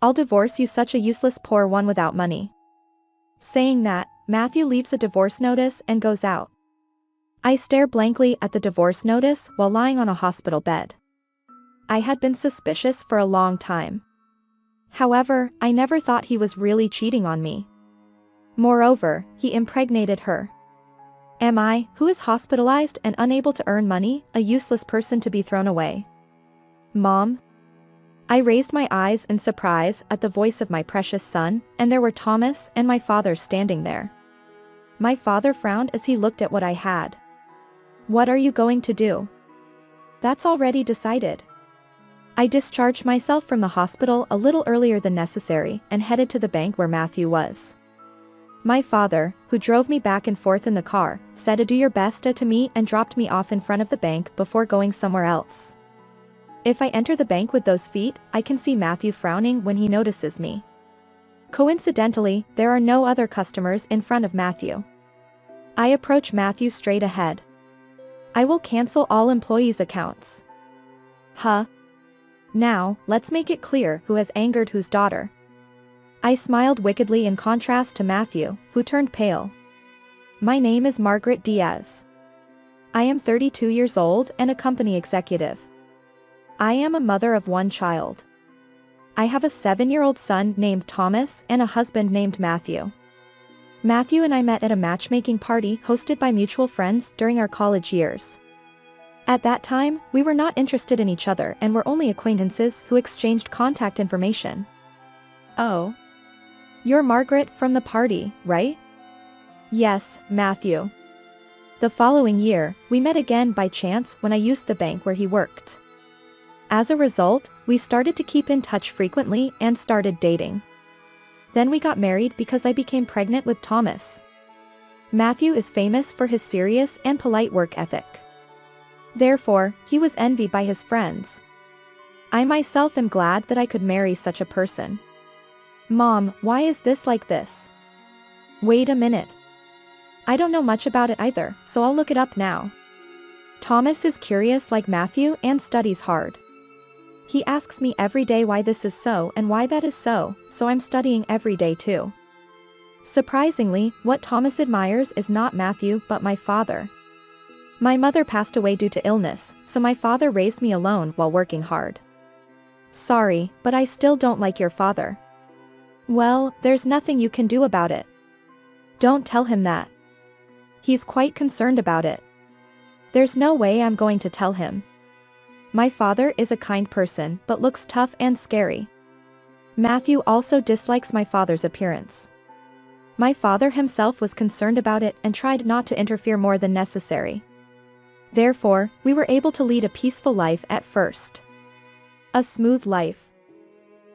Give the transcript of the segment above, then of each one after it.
I'll divorce you, such a useless poor one without money. Saying that, Matthew leaves a divorce notice and goes out. I stare blankly at the divorce notice while lying on a hospital bed. I had been suspicious for a long time. However, I never thought he was really cheating on me. Moreover, he impregnated her. Am I, who is hospitalized and unable to earn money, a useless person to be thrown away? Mom? I raised my eyes in surprise at the voice of my precious son, and there were Thomas and my father standing there. My father frowned as he looked at what I had. What are you going to do? That's already decided. I discharged myself from the hospital a little earlier than necessary and headed to the bank where Matthew was. My father, who drove me back and forth in the car, said "Do your best" to me and dropped me off in front of the bank before going somewhere else. If I enter the bank with those feet, I can see Matthew frowning when he notices me. Coincidentally, there are no other customers in front of Matthew. I approach Matthew straight ahead. I will cancel all employees' accounts. Huh? Now, let's make it clear who has angered whose daughter. I smiled wickedly in contrast to Matthew, who turned pale. My name is Margaret Diaz. I am 32 years old and a company executive. I am a mother of one child. I have a 7-year-old son named Thomas and a husband named Matthew. Matthew and I met at a matchmaking party hosted by mutual friends during our college years. At that time, we were not interested in each other and were only acquaintances who exchanged contact information. Oh. You're Margaret from the party, right? Yes, Matthew. The following year, we met again by chance when I used the bank where he worked. As a result, we started to keep in touch frequently and started dating. Then we got married because I became pregnant with Thomas. Matthew is famous for his serious and polite work ethic. Therefore, he was envied by his friends. I myself am glad that I could marry such a person. Mom, why is this like this? Wait a minute. I don't know much about it either, so I'll look it up now. Thomas is curious like Matthew and studies hard. He asks me every day why this is so and why that is so I'm studying every day too. Surprisingly, what Thomas admires is not Matthew but my father. My mother passed away due to illness, so my father raised me alone while working hard. Sorry, but I still don't like your father. Well, there's nothing you can do about it. Don't tell him that. He's quite concerned about it. There's no way I'm going to tell him. My father is a kind person but looks tough and scary. Matthew also dislikes my father's appearance. My father himself was concerned about it and tried not to interfere more than necessary. Therefore, we were able to lead a peaceful life at first. A smooth life.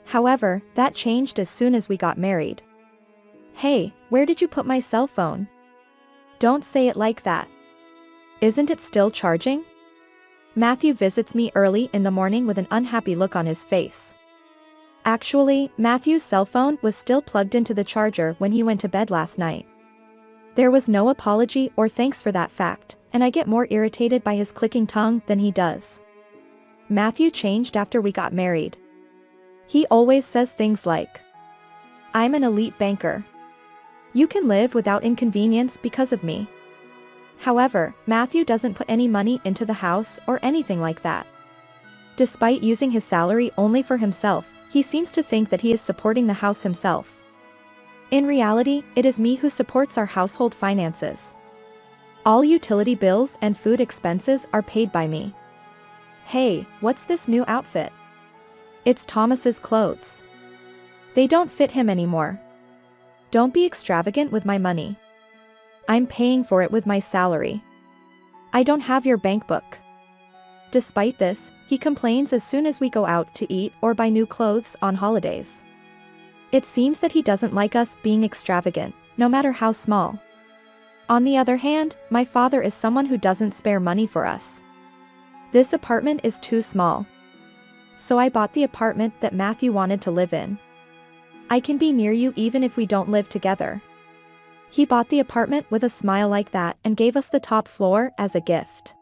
However, that changed as soon as we got married. Hey, where did you put my cell phone? Don't say it like that. Isn't it still charging? Matthew visits me early in the morning with an unhappy look on his face. Actually, Matthew's cell phone was still plugged into the charger when he went to bed last night. There was no apology or thanks for that fact, and I get more irritated by his clicking tongue than he does. Matthew changed after we got married. He always says things like, "I'm an elite banker. You can live without inconvenience because of me." However, Matthew doesn't put any money into the house or anything like that. Despite using his salary only for himself, he seems to think that he is supporting the house himself. In reality, it is me who supports our household finances. All utility bills and food expenses are paid by me. Hey, what's this new outfit? It's Thomas's clothes. They don't fit him anymore. Don't be extravagant with my money. I'm paying for it with my salary. I don't have your bank book. Despite this, he complains as soon as we go out to eat or buy new clothes on holidays. It seems that he doesn't like us being extravagant, no matter how small. On the other hand, my father is someone who doesn't spare money for us. This apartment is too small. So I bought the apartment that Matthew wanted to live in. I can be near you even if we don't live together. He bought the apartment with a smile like that and gave us the top floor as a gift.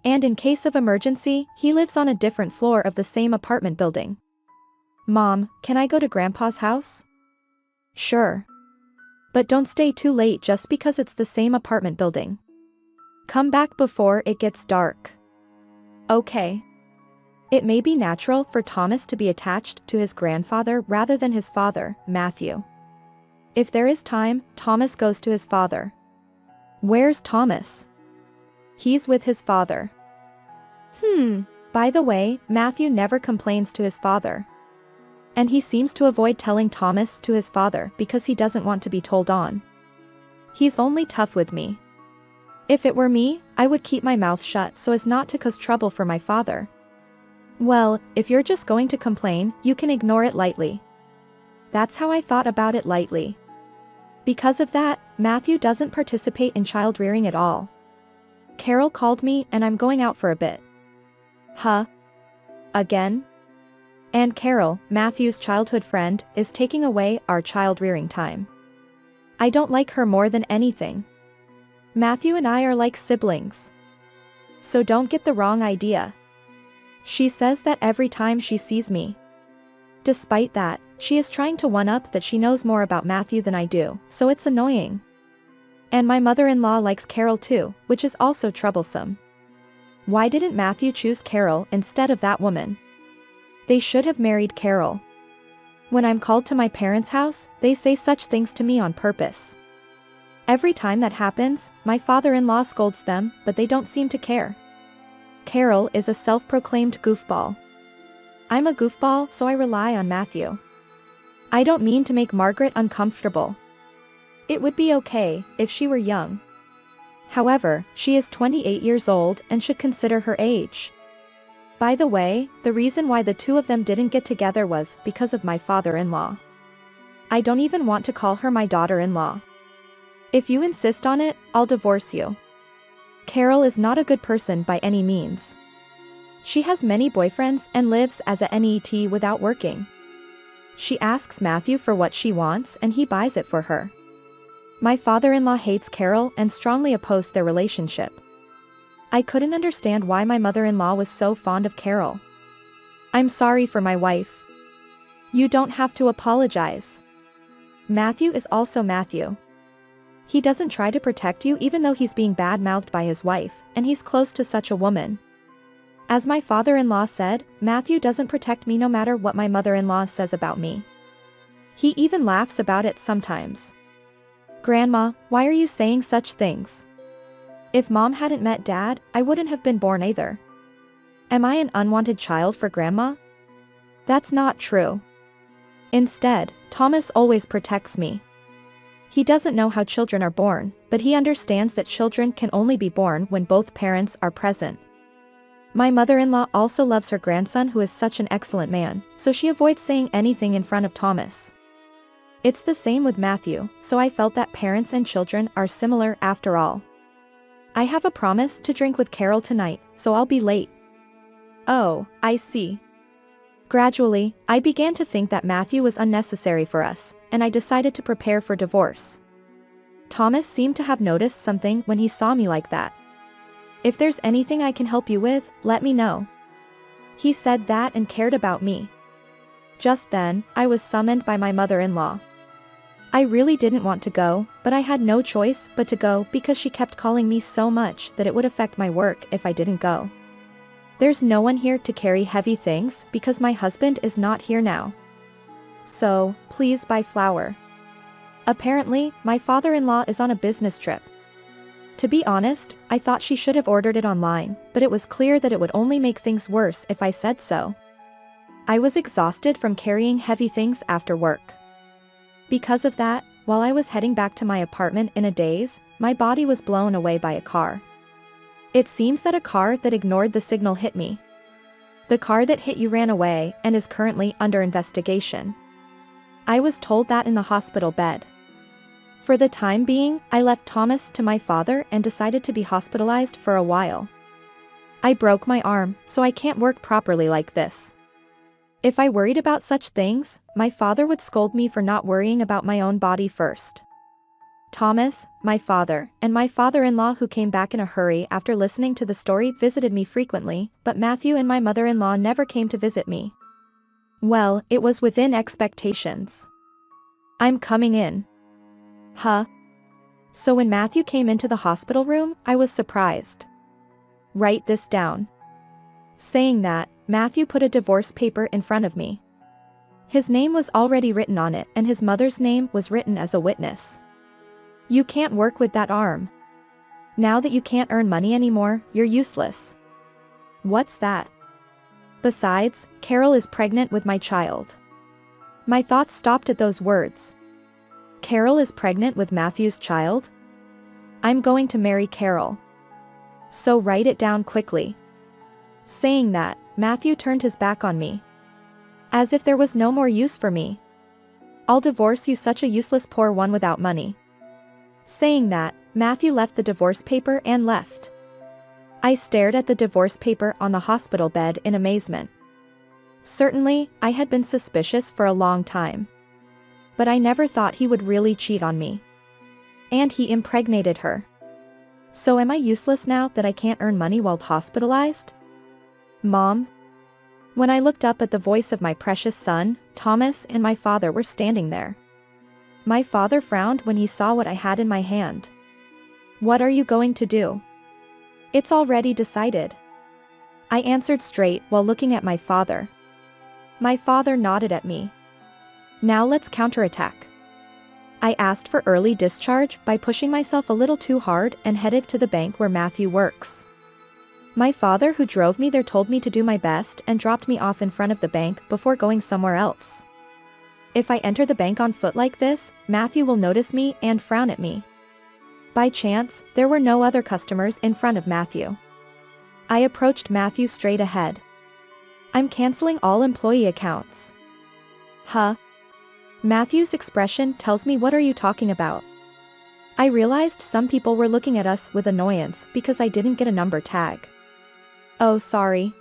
And in case of emergency, he lives on a different floor of the same apartment building. Mom, can I go to Grandpa's house? Sure. But don't stay too late just because it's the same apartment building. Come back before it gets dark. Okay. It may be natural for Thomas to be attached to his grandfather rather than his father, Matthew. If there is time, Thomas goes to his father. Where's Thomas? He's with his father. By the way, Matthew never complains to his father. And he seems to avoid telling Thomas to his father because he doesn't want to be told on. He's only tough with me. If it were me, I would keep my mouth shut so as not to cause trouble for my father. Well, if you're just going to complain, you can ignore it lightly. That's how I thought about it lightly. Because of that, Matthew doesn't participate in child rearing at all. Carol called me and I'm going out for a bit. Huh? Again? And Carol, Matthew's childhood friend, is taking away our child rearing time. I don't like her more than anything. Matthew and I are like siblings. So don't get the wrong idea. She says that every time she sees me. Despite that, she is trying to one-up that she knows more about Matthew than I do, so it's annoying. And my mother-in-law likes Carol too, which is also troublesome. Why didn't Matthew choose Carol instead of that woman? They should have married Carol. When I'm called to my parents' house, they say such things to me on purpose. Every time that happens, my father-in-law scolds them, but they don't seem to care. Carol is a self-proclaimed goofball. I'm a goofball, so I rely on Matthew. I don't mean to make Margaret uncomfortable. It would be okay if she were young. However, she is 28 years old and should consider her age. By the way, the reason why the two of them didn't get together was because of my father-in-law. I don't even want to call her my daughter-in-law. If you insist on it, I'll divorce you. Carol is not a good person by any means. She has many boyfriends and lives as a NET without working. She asks Matthew for what she wants and he buys it for her. My father-in-law hates Carol and strongly opposed their relationship. I couldn't understand why my mother-in-law was so fond of Carol. I'm sorry for my wife. You don't have to apologize. Matthew is also Matthew. He doesn't try to protect you even though he's being bad-mouthed by his wife, and he's close to such a woman. As my father-in-law said, Matthew doesn't protect me no matter what my mother-in-law says about me. He even laughs about it sometimes. Grandma, why are you saying such things? If Mom hadn't met Dad, I wouldn't have been born either. Am I an unwanted child for Grandma? That's not true. Instead, Thomas always protects me. He doesn't know how children are born, but he understands that children can only be born when both parents are present. My mother-in-law also loves her grandson who is such an excellent man, so she avoids saying anything in front of Thomas. It's the same with Matthew, so I felt that parents and children are similar after all. I have a promise to drink with Carol tonight, so I'll be late. Oh, I see. Gradually, I began to think that Matthew was unnecessary for us, and I decided to prepare for divorce. Thomas seemed to have noticed something when he saw me like that. If there's anything I can help you with, let me know. He said that and cared about me. Just then, I was summoned by my mother-in-law. I really didn't want to go, but I had no choice but to go because she kept calling me so much that it would affect my work if I didn't go. There's no one here to carry heavy things because my husband is not here now. So, please buy flour. Apparently, my father-in-law is on a business trip. To be honest, I thought she should have ordered it online, but it was clear that it would only make things worse if I said so. I was exhausted from carrying heavy things after work. Because of that, while I was heading back to my apartment in a daze, my body was blown away by a car. It seems that a car that ignored the signal hit me. The car that hit you ran away and is currently under investigation. I was told that in the hospital bed. For the time being, I left Thomas to my father and decided to be hospitalized for a while. I broke my arm, so I can't work properly like this. If I worried about such things, my father would scold me for not worrying about my own body first. Thomas, my father, and my father-in-law who came back in a hurry after listening to the story visited me frequently, but Matthew and my mother-in-law never came to visit me. Well, it was within expectations. I'm coming in. Huh? So when Matthew came into the hospital room, I was surprised. Write this down. Saying that, Matthew put a divorce paper in front of me. His name was already written on it and his mother's name was written as a witness. You can't work with that arm. Now that you can't earn money anymore, you're useless. What's that? Besides, Carol is pregnant with my child. My thoughts stopped at those words. Carol is pregnant with Matthew's child? I'm going to marry Carol. So write it down quickly. Saying that, Matthew turned his back on me. As if there was no more use for me. I'll divorce you, such a useless poor one without money. Saying that, Matthew left the divorce paper and left. I stared at the divorce paper on the hospital bed in amazement. Certainly, I had been suspicious for a long time. But I never thought he would really cheat on me. And he impregnated her. So am I useless now that I can't earn money while hospitalized? Mom? When I looked up at the voice of my precious son, Thomas and my father were standing there. My father frowned when he saw what I had in my hand. What are you going to do? It's already decided. I answered straight while looking at my father. My father nodded at me. Now let's counterattack. I asked for early discharge by pushing myself a little too hard and headed to the bank where Matthew works. My father, who drove me there, told me to do my best and dropped me off in front of the bank before going somewhere else. If I enter the bank on foot like this, Matthew will notice me and frown at me. By chance, there were no other customers in front of Matthew. I approached Matthew straight ahead. I'm canceling all employee accounts. Huh? Matthew's expression tells me, what are you talking about? I realized some people were looking at us with annoyance because I didn't get a number tag. Oh, sorry.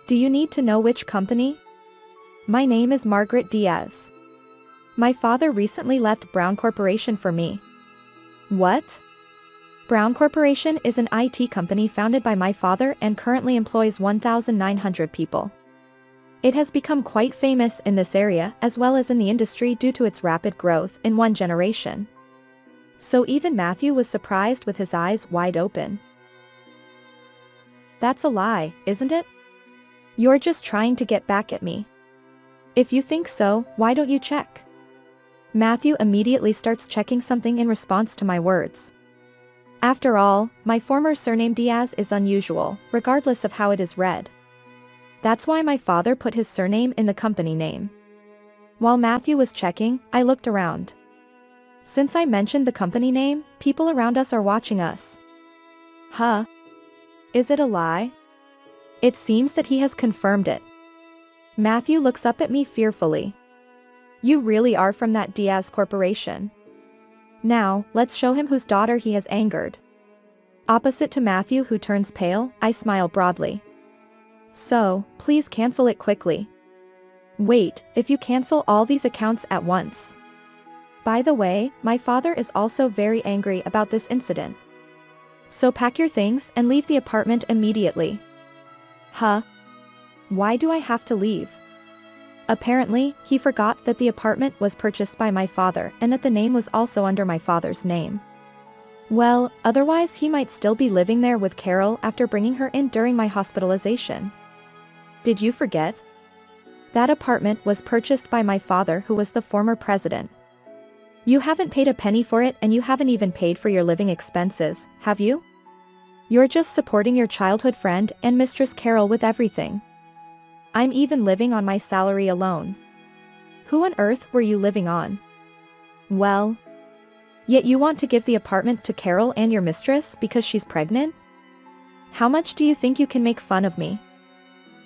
Do you need to know which company? My name is Margaret Diaz. My father recently left Brown Corporation for me. What? Brown Corporation is an IT company founded by my father and currently employs 1,900 people. It has become quite famous in this area as well as in the industry due to its rapid growth in one generation. So even Matthew was surprised with his eyes wide open. That's a lie, isn't it? You're just trying to get back at me. If you think so, why don't you check? Matthew immediately starts checking something in response to my words. After all, my former surname Diaz is unusual, regardless of how it is read. That's why my father put his surname in the company name. While Matthew was checking, I looked around. Since I mentioned the company name, people around us are watching us. Huh? Is it a lie? It seems that he has confirmed it. Matthew looks up at me fearfully. You really are from that Diaz Corporation. Now, let's show him whose daughter he has angered. Opposite to Matthew, who turns pale, I smile broadly. So, please cancel it quickly. Wait, if you cancel all these accounts at once. By the way, my father is also very angry about this incident. So pack your things and leave the apartment immediately. Huh? Why do I have to leave? Apparently, he forgot that the apartment was purchased by my father and that the name was also under my father's name. Well, otherwise he might still be living there with Carol after bringing her in during my hospitalization. Did you forget? That apartment was purchased by my father, who was the former president. You haven't paid a penny for it and you haven't even paid for your living expenses, have you? You're just supporting your childhood friend and Mistress Carol with everything. I'm even living on my salary alone. Who on earth were you living on? Well. Yet you want to give the apartment to Carol and your mistress because she's pregnant? How much do you think you can make fun of me?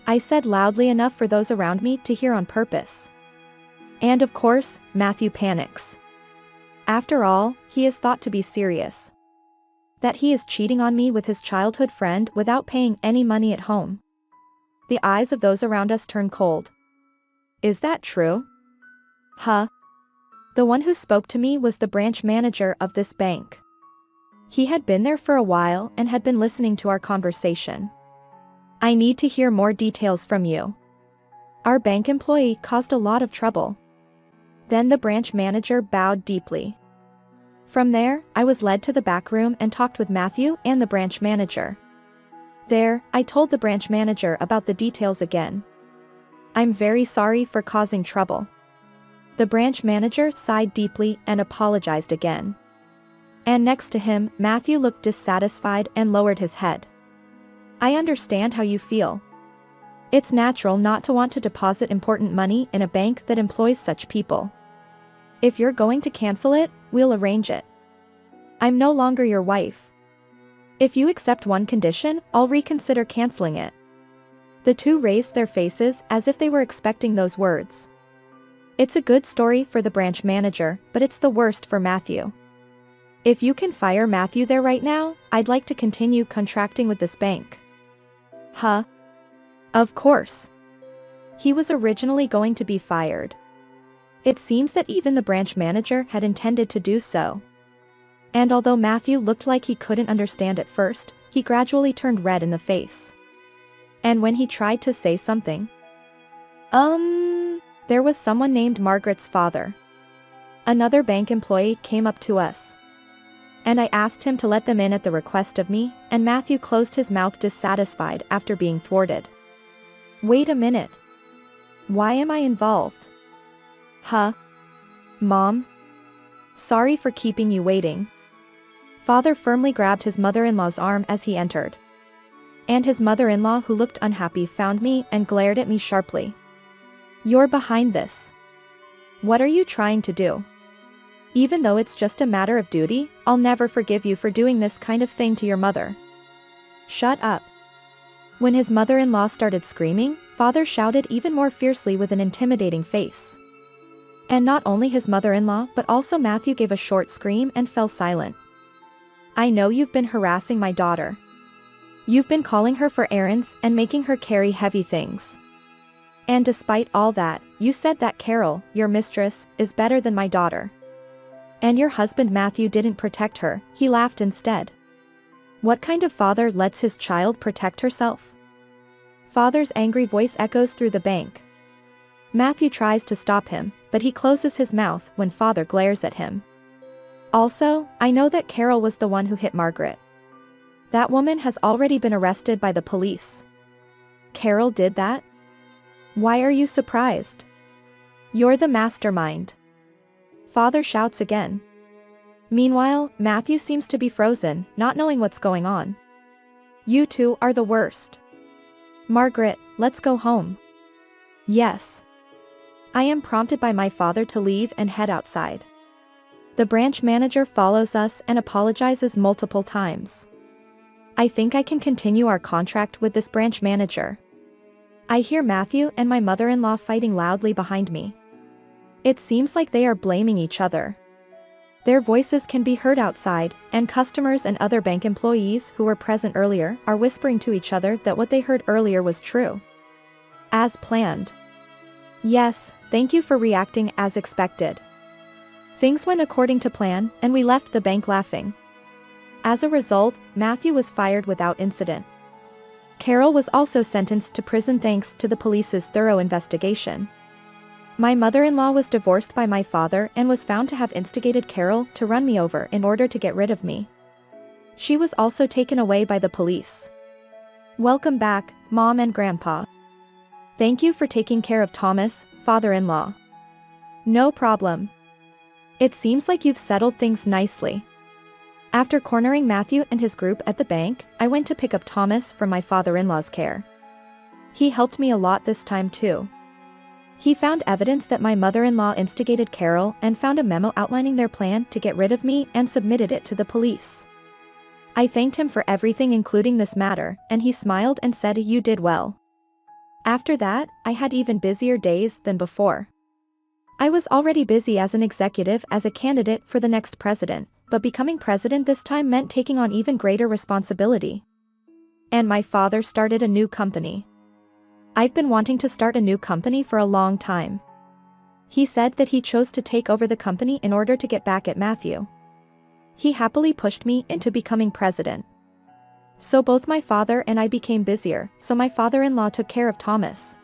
I said loudly enough for those around me to hear on purpose. And of course, Matthew panics. After all, he is thought to be serious. That he is cheating on me with his childhood friend without paying any money at home. The eyes of those around us turn cold. Is that true? Huh? The one who spoke to me was the branch manager of this bank. He had been there for a while and had been listening to our conversation. I need to hear more details from you. Our bank employee caused a lot of trouble. Then the branch manager bowed deeply. From there, I was led to the back room and talked with Matthew and the branch manager. There, I told the branch manager about the details again. I'm very sorry for causing trouble. The branch manager sighed deeply and apologized again. And next to him, Matthew looked dissatisfied and lowered his head. I understand how you feel. It's natural not to want to deposit important money in a bank that employs such people. If you're going to cancel it, we'll arrange it. I'm no longer your wife. If you accept one condition, I'll reconsider canceling it. The two raised their faces as if they were expecting those words. It's a good story for the branch manager, but it's the worst for Matthew. If you can fire Matthew there right now, I'd like to continue contracting with this bank. Huh? Of course. He was originally going to be fired. It seems that even the branch manager had intended to do so. And although Matthew looked like he couldn't understand at first, he gradually turned red in the face. And when he tried to say something, there was someone named Margaret's father. Another bank employee came up to us. And I asked him to let them in at the request of me, and Matthew closed his mouth dissatisfied after being thwarted. Wait a minute. Why am I involved? Huh? Mom? Sorry for keeping you waiting. Father firmly grabbed his mother-in-law's arm as he entered. And his mother-in-law, who looked unhappy, found me and glared at me sharply. You're behind this. What are you trying to do? Even though it's just a matter of duty, I'll never forgive you for doing this kind of thing to your mother. Shut up. When his mother-in-law started screaming, Father shouted even more fiercely with an intimidating face. And not only his mother-in-law but also Matthew gave a short scream and fell silent. I know you've been harassing my daughter. You've been calling her for errands and making her carry heavy things. And despite all that, you said that Carol, your mistress, is better than my daughter. And your husband Matthew didn't protect her, he laughed instead. What kind of father lets his child protect herself? Father's angry voice echoes through the bank. Matthew tries to stop him, but he closes his mouth when Father glares at him. Also, I know that Carol was the one who hit Margaret. That woman has already been arrested by the police. Carol did that? Why are you surprised? You're the mastermind. Father shouts again. Meanwhile, Matthew seems to be frozen, not knowing what's going on. You two are the worst. Margaret, let's go home. Yes. I am prompted by my father to leave and head outside. The branch manager follows us and apologizes multiple times. I think I can continue our contract with this branch manager. I hear Matthew and my mother-in-law fighting loudly behind me. It seems like they are blaming each other. Their voices can be heard outside, and customers and other bank employees who were present earlier are whispering to each other that what they heard earlier was true. As planned. Yes, thank you for reacting as expected. Things went according to plan, and we left the bank laughing. As a result, Matthew was fired without incident. Carol was also sentenced to prison thanks to the police's thorough investigation. My mother-in-law was divorced by my father and was found to have instigated Carol to run me over in order to get rid of me. She was also taken away by the police. Welcome back, Mom and Grandpa. Thank you for taking care of Thomas, father-in-law. No problem. It seems like you've settled things nicely. After cornering Matthew and his group at the bank, I went to pick up Thomas from my father-in-law's care. He helped me a lot this time too. He found evidence that my mother-in-law instigated Carol and found a memo outlining their plan to get rid of me and submitted it to the police. I thanked him for everything including this matter, and he smiled and said you did well. After that, I had even busier days than before. I was already busy as an executive as a candidate for the next president, but becoming president this time meant taking on even greater responsibility. And my father started a new company. I've been wanting to start a new company for a long time. He said that he chose to take over the company in order to get back at Matthew. He happily pushed me into becoming president. So both my father and I became busier, so my father-in-law took care of Thomas.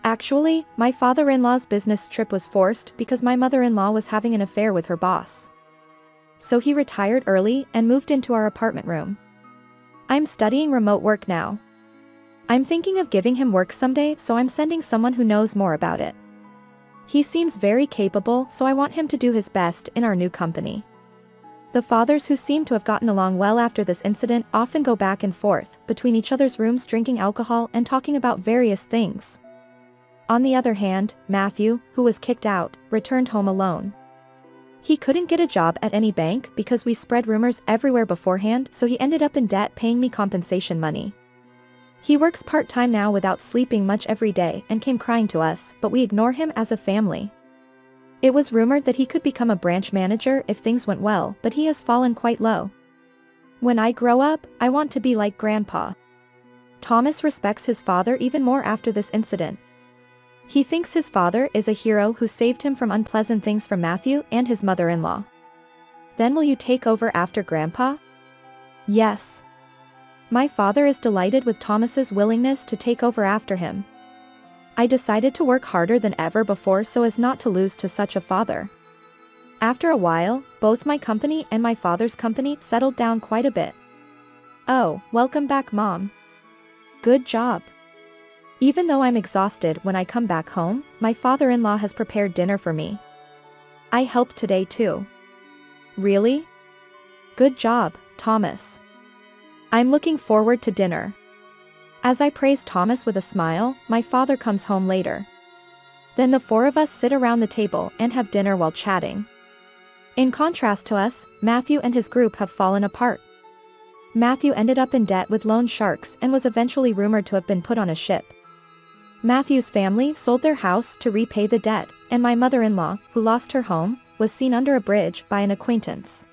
Actually, my father-in-law's business trip was forced because my mother-in-law was having an affair with her boss. So he retired early and moved into our apartment room. I'm studying remote work now. I'm thinking of giving him work someday, so I'm sending someone who knows more about it. He seems very capable, so I want him to do his best in our new company. The fathers who seem to have gotten along well after this incident often go back and forth between each other's rooms drinking alcohol and talking about various things. On the other hand, Matthew, who was kicked out, returned home alone. He couldn't get a job at any bank because we spread rumors everywhere beforehand, so he ended up in debt paying me compensation money. He works part-time now without sleeping much every day and came crying to us, but we ignore him as a family. It was rumored that he could become a branch manager if things went well, but he has fallen quite low. When I grow up, I want to be like Grandpa. Thomas respects his father even more after this incident. He thinks his father is a hero who saved him from unpleasant things from Matthew and his mother-in-law. Then will you take over after Grandpa? Yes. My father is delighted with Thomas's willingness to take over after him. I decided to work harder than ever before so as not to lose to such a father. After a while, both my company and my father's company settled down quite a bit. Oh, welcome back, Mom. Good job. Even though I'm exhausted when I come back home, my father-in-law has prepared dinner for me. I helped today too. Really? Good job, Thomas. I'm looking forward to dinner. As I praise Thomas with a smile, my father comes home later. Then the four of us sit around the table and have dinner while chatting. In contrast to us, Matthew and his group have fallen apart. Matthew ended up in debt with loan sharks and was eventually rumored to have been put on a ship. Matthew's family sold their house to repay the debt, and my mother-in-law, who lost her home, was seen under a bridge by an acquaintance.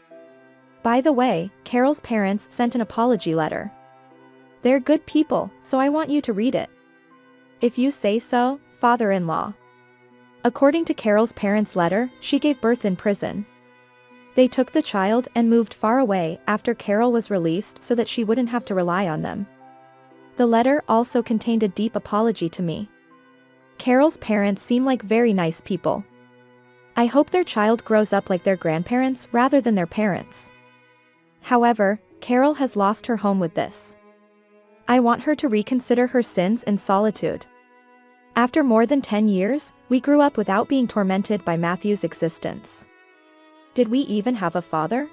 By the way, Carol's parents sent an apology letter. They're good people, so I want you to read it. If you say so, father-in-law. According to Carol's parents' letter, she gave birth in prison. They took the child and moved far away after Carol was released so that she wouldn't have to rely on them. The letter also contained a deep apology to me. Carol's parents seem like very nice people. I hope their child grows up like their grandparents rather than their parents. However, Carol has lost her home with this. I want her to reconsider her sins in solitude. After more than 10 years, we grew up without being tormented by Matthew's existence. Did we even have a father?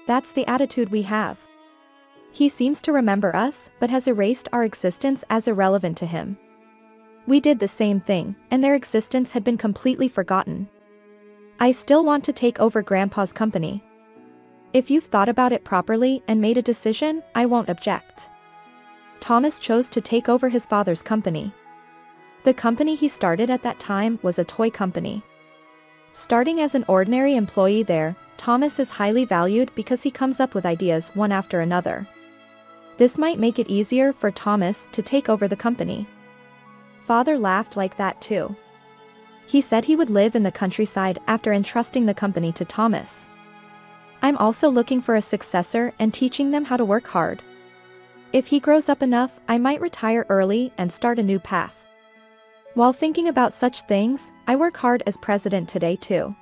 That's the attitude we have. He seems to remember us, but has erased our existence as irrelevant to him. We did the same thing, and their existence had been completely forgotten. I still want to take over Grandpa's company. If you've thought about it properly and made a decision, I won't object. Thomas chose to take over his father's company. The company he started at that time was a toy company. Starting as an ordinary employee there, Thomas is highly valued because he comes up with ideas one after another. This might make it easier for Thomas to take over the company. Father laughed like that too. He said he would live in the countryside after entrusting the company to Thomas. I'm also looking for a successor and teaching them how to work hard. If he grows up enough, I might retire early and start a new path. While thinking about such things, I work hard as president today too.